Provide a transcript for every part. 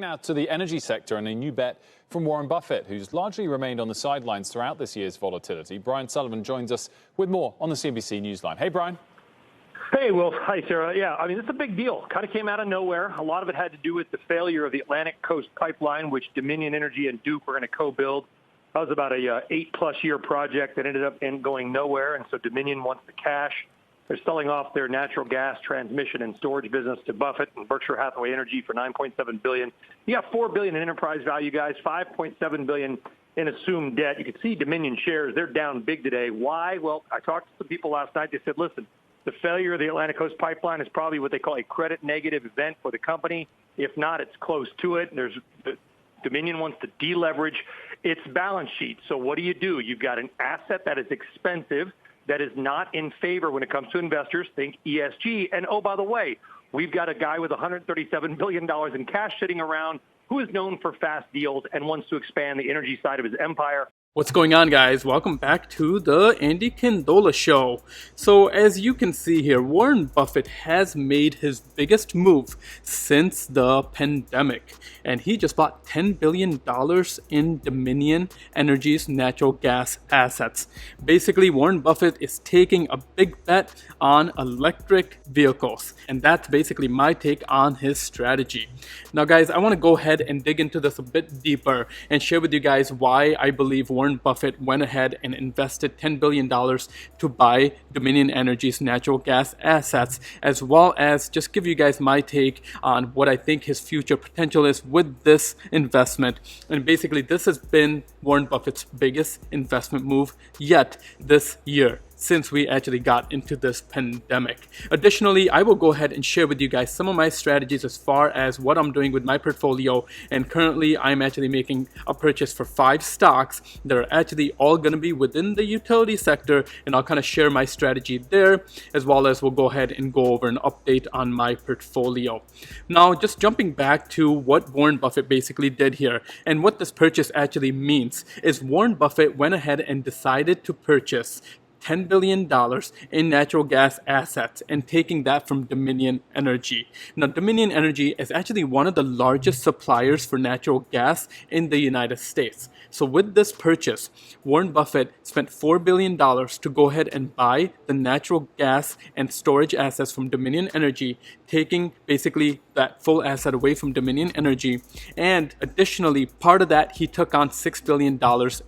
now to the energy sector and a new bet from Warren Buffett, who's largely remained on the sidelines throughout this year's volatility. Brian Sullivan joins us with more on the CNBC Newsline. Hey, Brian. Hey, Will. Hi, Sarah. Yeah, I mean, it's a big deal. Kind of came out of nowhere. A lot of it had to do with the failure of the Atlantic Coast Pipeline, which Dominion Energy and Duke were going to co-build. That was about a 8+ year project that ended up going nowhere, and so Dominion wants the cash. They're selling off their natural gas transmission and storage business to Buffett and Berkshire Hathaway Energy for $9.7 billion. You got $4 billion in enterprise value, guys, $5.7 billion in assumed debt. You can see Dominion shares, they're down big today. Why? Well, I talked to some people last night. They said, listen, the failure of the Atlantic Coast Pipeline is probably what they call a credit negative event for the company. If not, it's close to it. Dominion wants to deleverage its balance sheet. So what do? You've got an asset that is expensive, that is not in favor when it comes to investors. Think ESG. And, oh, by the way, we've got a guy with $137 billion in cash sitting around who is known for fast deals and wants to expand the energy side of his empire. What's going on, guys? Welcome back to the Andy Kandola Show. So as you can see here, Warren Buffett has made his biggest move since the pandemic, and he just bought $10 billion in Dominion Energy's natural gas assets. Basically, Warren Buffett is taking a big bet on electric vehicles, and that's basically my take on his strategy. Now, guys, I want to go ahead and dig into this a bit deeper and share with you guys why I believe Warren Buffett went ahead and invested $10 billion to buy Dominion Energy's natural gas assets, as well as just give you guys my take on what I think his future potential is with this investment. And basically, this has been Warren Buffett's biggest investment move yet this year, since we actually got into this pandemic. Additionally, I will go ahead and share with you guys some of my strategies as far as what I'm doing with my portfolio. And currently, I'm actually making a purchase for 5 stocks that are actually all going to be within the utility sector. And I'll kind of share my strategy there, as well as we'll go ahead and go over an update on my portfolio. Now, just jumping back to what Warren Buffett basically did here and what this purchase actually means is Warren Buffett went ahead and decided to purchase $10 billion in natural gas assets and taking that from Dominion Energy. Now, Dominion Energy is actually one of the largest suppliers for natural gas in the United States. So with this purchase, Warren Buffett spent $4 billion to go ahead and buy the natural gas and storage assets from Dominion Energy, taking basically that full asset away from Dominion Energy. And additionally, part of that, he took on $6 billion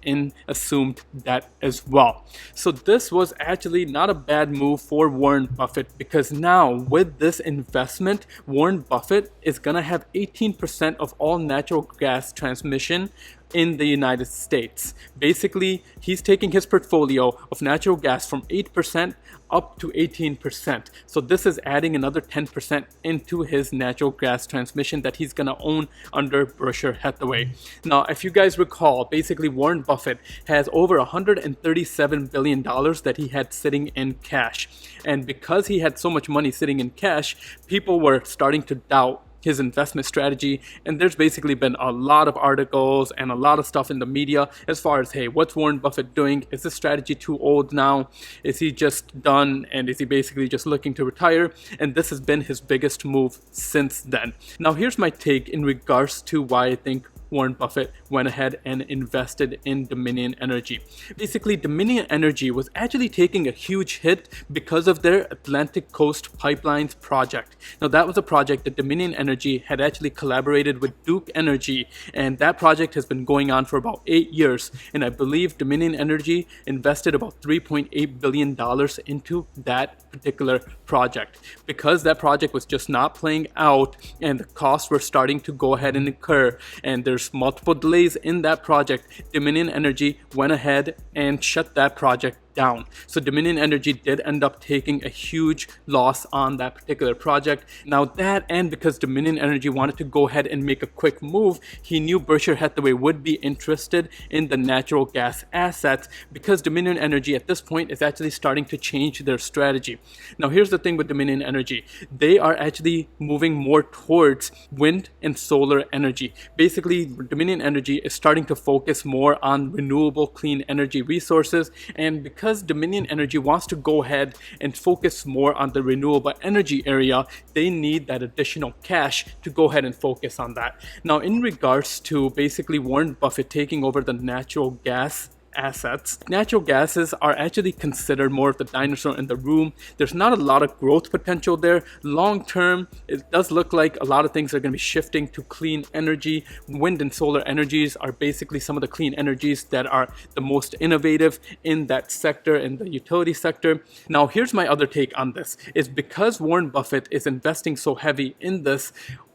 in assumed debt as well. So this was actually not a bad move for Warren Buffett, because now with this investment, Warren Buffett is going to have 18% of all natural gas transmission in the United States. Basically, he's taking his portfolio of natural gas from 8% up to 18%. So this is adding another 10% into his natural gas transmission that he's going to own under Berkshire Hathaway. Now, if you guys recall, basically Warren Buffett has over $137 billion that he had sitting in cash. And because he had so much money sitting in cash, people were starting to doubt his investment strategy, and there's basically been a lot of articles and a lot of stuff in the media as far as, hey, what's Warren Buffett doing? Is this strategy too old now? Is he just done, and is he basically just looking to retire? And this has been his biggest move since then. Now, here's my take in regards to why I think Warren Buffett went ahead and invested in Dominion Energy. Basically, Dominion Energy was actually taking a huge hit because of their Atlantic Coast Pipelines project. Now, that was a project that Dominion Energy had actually collaborated with Duke Energy, and that project has been going on for about 8 years. And I believe Dominion Energy invested about $3.8 billion into that particular project. Because that project was just not playing out and the costs were starting to go ahead and incur, and there's multiple delays in that project, Dominion Energy went ahead and shut that project down. So Dominion Energy did end up taking a huge loss on that particular project. Now that, and because Dominion Energy wanted to go ahead and make a quick move, he knew Berkshire Hathaway would be interested in the natural gas assets, because Dominion Energy at this point is actually starting to change their strategy. Now here's the thing with Dominion Energy. They are actually moving more towards wind and solar energy. Basically, Dominion Energy is starting to focus more on renewable clean energy resources, and because because Dominion Energy wants to go ahead and focus more on the renewable energy area, they need that additional cash to go ahead and focus on that. Now, in regards to basically Warren Buffett taking over the natural gas assets, natural gases are actually considered more of the dinosaur in the room. There's not a lot of growth potential there. Long term, it does look like a lot of things are going to be shifting to clean energy. Wind and solar energies are basically some of the clean energies that are the most innovative in that sector, in the utility sector. Now, here's my other take on this, is because Warren Buffett is investing so heavy in this,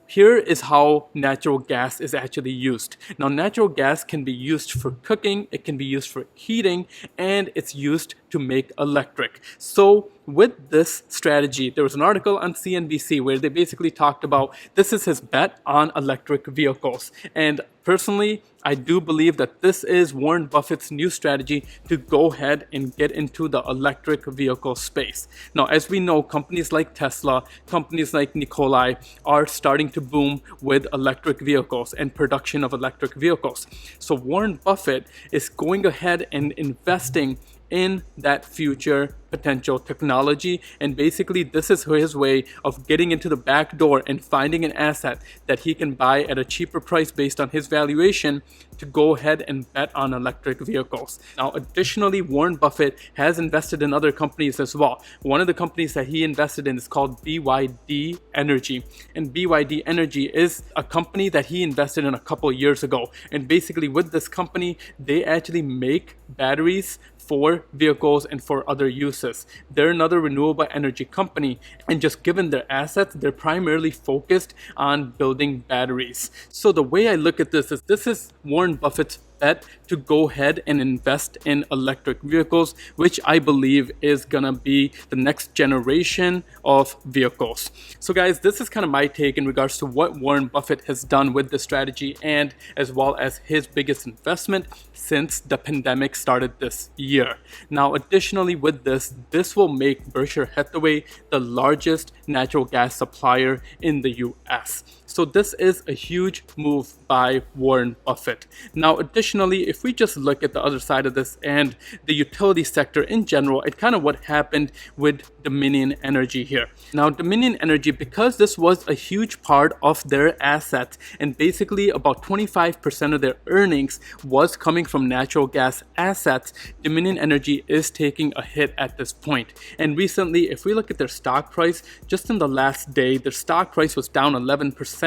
here is how natural gas is actually used. Now, natural gas can be used for cooking, it can be used for heating, and it's used to make electric. So with this strategy, there was an article on CNBC where they basically talked about this is his bet on electric vehicles. And personally, I do believe that this is Warren Buffett's new strategy to go ahead and get into the electric vehicle space. Now, as we know, companies like Tesla, companies like Nikola are starting to boom with electric vehicles and production of electric vehicles. So Warren Buffett is going ahead and investing in that future potential technology, and basically this is his way of getting into the back door and finding an asset that he can buy at a cheaper price based on his valuation to go ahead and bet on electric vehicles. Now, additionally, Warren Buffett has invested in other companies as well. One of the companies that he invested in is called BYD Energy, and BYD Energy is a company that he invested in a couple years ago. And basically with this company, they actually make batteries for vehicles and for other uses. They're another renewable energy company, and just given their assets, they're primarily focused on building batteries. So the way I look at this is Warren Buffett's bet to go ahead and invest in electric vehicles, which I believe is gonna be the next generation of vehicles. So guys, this is kind of my take in regards to what Warren Buffett has done with this strategy, and as well as his biggest investment since the pandemic started this year. Now, additionally with this will make Berkshire Hathaway the largest natural gas supplier in the US. So this is a huge move by Warren Buffett. Now, additionally, if we just look at the other side of this and the utility sector in general, it kind of what happened with Dominion Energy here. Now, Dominion Energy, because this was a huge part of their assets, and basically about 25% of their earnings was coming from natural gas assets, Dominion Energy is taking a hit at this point. And recently, if we look at their stock price, just in the last day, their stock price was down 11%.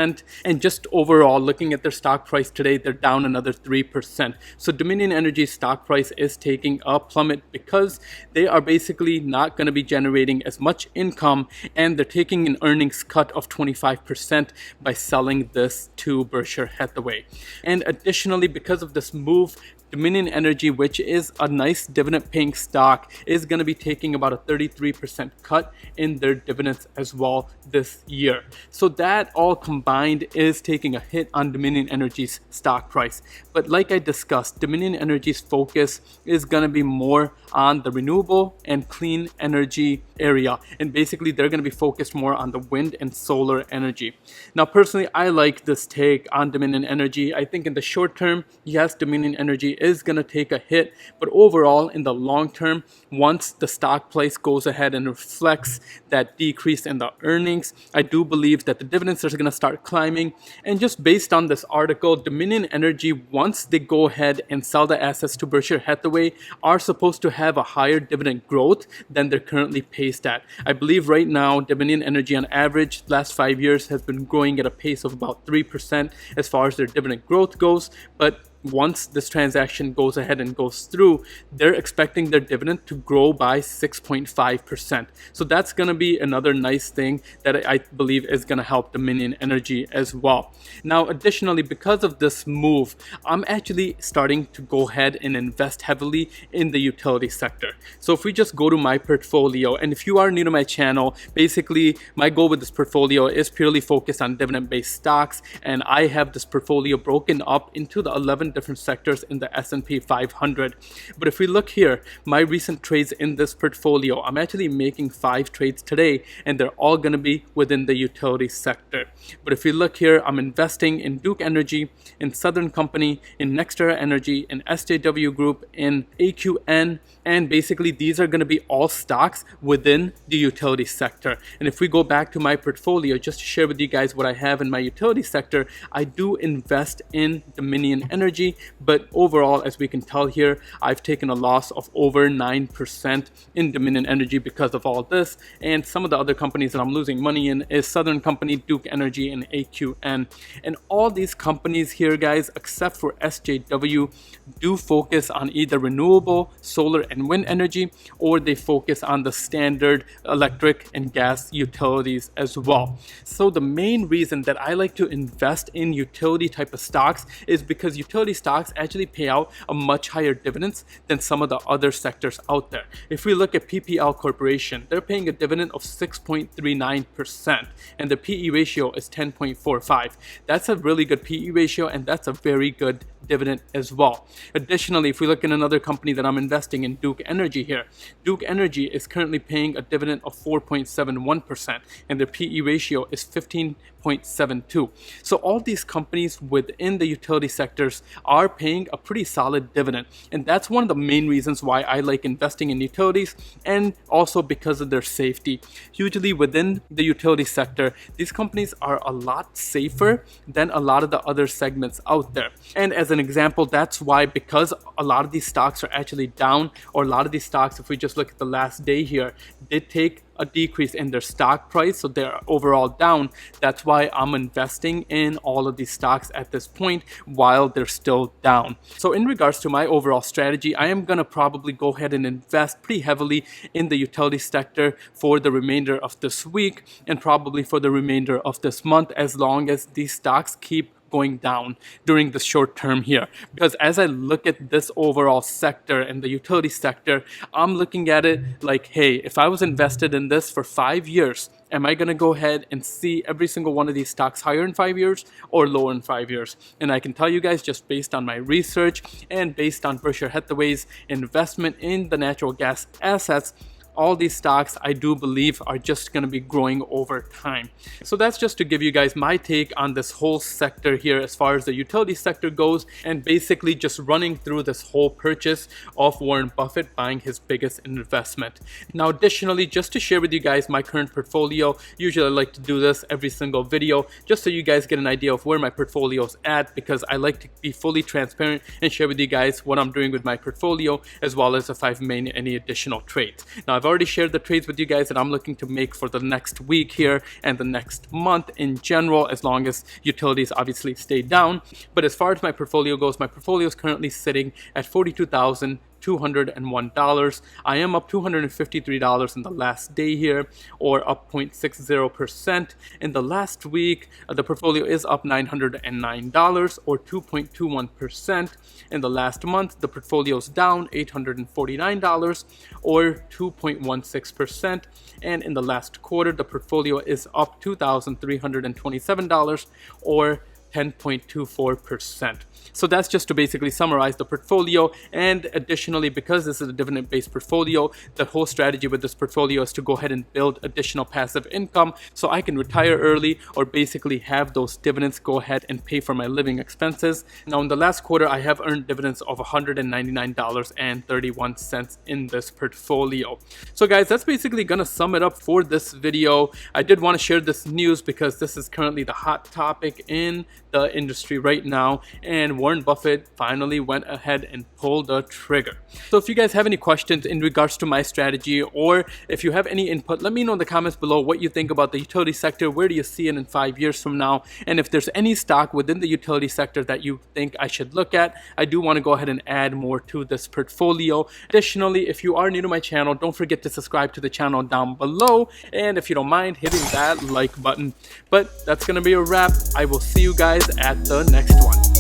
And just overall, looking at their stock price today, they're down another 3%. So Dominion Energy's stock price is taking a plummet because they are basically not going to be generating as much income, and they're taking an earnings cut of 25% by selling this to Berkshire Hathaway. And additionally, because of this move, Dominion Energy, which is a nice dividend paying stock, is going to be taking about a 33% cut in their dividends as well this year. So that all combined is taking a hit on Dominion Energy's stock price. But like I discussed, Dominion Energy's focus is going to be more on the renewable and clean energy area, and basically they're going to be focused more on the wind and solar energy. Now, personally, I like this take on Dominion Energy. I think in the short term, yes, Dominion Energy is going to take a hit, but overall in the long term, once the stock price goes ahead and reflects that decrease in the earnings, I do believe that the dividends are going to start climbing. And just based on this article, Dominion Energy, once they go ahead and sell the assets to Berkshire Hathaway, are supposed to have a higher dividend growth than they're currently paced at. I believe right now Dominion Energy on average last 5 years has been growing at a pace of about 3% as far as their dividend growth goes, but once this transaction goes ahead and goes through, they're expecting their dividend to grow by 6.5%. So that's going to be another nice thing that I believe is going to help Dominion Energy as well. Now, additionally, because of this move, I'm actually starting to go ahead and invest heavily in the utility sector. So if we just go to my portfolio, and if you are new to my channel, basically my goal with this portfolio is purely focused on dividend-based stocks, and I have this portfolio broken up into the 11 different sectors in the S&P 500. But if we look here, my recent trades in this portfolio, I'm actually making 5 trades today, and they're all going to be within the utility sector. But if we look here, I'm investing in Duke Energy, in Southern Company, in NextEra Energy, in SJW Group, in AQN, and basically these are going to be all stocks within the utility sector. And if we go back to my portfolio, just to share with you guys what I have in my utility sector, I do invest in Dominion Energy, but overall, as we can tell here, I've taken a loss of over 9% in Dominion Energy because of all this. And some of the other companies that I'm losing money in is Southern Company, Duke Energy, and AQN. And all these companies here, guys, except for SJW, do focus on either renewable, solar, and wind energy, or they focus on the standard electric and gas utilities as well. So the main reason that I like to invest in utility type of stocks is because utility stocks actually pay out a much higher dividends than some of the other sectors out there. If we look at PPL Corporation, they're paying a dividend of 6.39%, and the PE ratio is 10.45. That's a really good PE ratio, and that's a very good dividend as well. Additionally, if we look at another company that I'm investing in, Duke Energy here, Duke Energy is currently paying a dividend of 4.71%, and their PE ratio is 15.72. So all these companies within the utility sectors are paying a pretty solid dividend, and that's one of the main reasons why I like investing in utilities, and also because of their safety. Usually within the utility sector, these companies are a lot safer than a lot of the other segments out there. And as an example, that's why, because a lot of these stocks are actually down, or a lot of these stocks, if we just look at the last day here, did take a decrease in their stock price, so they're overall down. That's why I'm investing in all of these stocks at this point while they're still down. So in regards to my overall strategy, I am going to probably go ahead and invest pretty heavily in the utility sector for the remainder of this week, and probably for the remainder of this month, as long as these stocks keep going down during the short term here. Because as I look at this overall sector and the utility sector, I'm looking at it like, hey, if I was invested in this for 5 years, am I going to go ahead and see every single one of these stocks higher in 5 years or lower in 5 years? And I can tell you guys, just based on my research and based on Berkshire Hathaway's investment in the natural gas assets, all these stocks I do believe are just going to be growing over time. So that's just to give you guys my take on this whole sector here as far as the utility sector goes, and basically just running through this whole purchase of Warren Buffett buying his biggest investment. Now additionally, just to share with you guys my current portfolio, usually I like to do this every single video just so you guys get an idea of where my portfolio is at, because I like to be fully transparent and share with you guys what I'm doing with my portfolio, as well as if I've made any additional trades. Now I've already shared the trades with you guys that I'm looking to make for the next week here and the next month in general, as long as utilities obviously stay down. But as far as my portfolio goes, my portfolio is currently sitting at $42,201. I am up $253 in the last day here, or up 0.60%. In the last week, the portfolio is up $909, or 2.21%. In the last month, the portfolio is down $849, or 2.16%. And in the last quarter, the portfolio is up $2,327, or 10.24%. So that's just to basically summarize the portfolio. And additionally, because this is a dividend-based portfolio, the whole strategy with this portfolio is to go ahead and build additional passive income so I can retire early, or basically have those dividends go ahead and pay for my living expenses. Now in the last quarter, I have earned dividends of $199.31 in this portfolio. So guys, that's basically gonna sum it up for this video. I did want to share this news because this is currently the hot topic in the industry right now, and Warren Buffett finally went ahead and pulled the trigger. So if you guys have any questions in regards to my strategy, or if you have any input, let me know in the comments below what you think about the utility sector. Where do you see it in 5 years from now? And if there's any stock within the utility sector that you think I should look at, I do want to go ahead and add more to this portfolio. Additionally, if you are new to my channel, don't forget to subscribe to the channel down below, and if you don't mind hitting that like button. But that's gonna be a wrap. I will see you guys at the next one.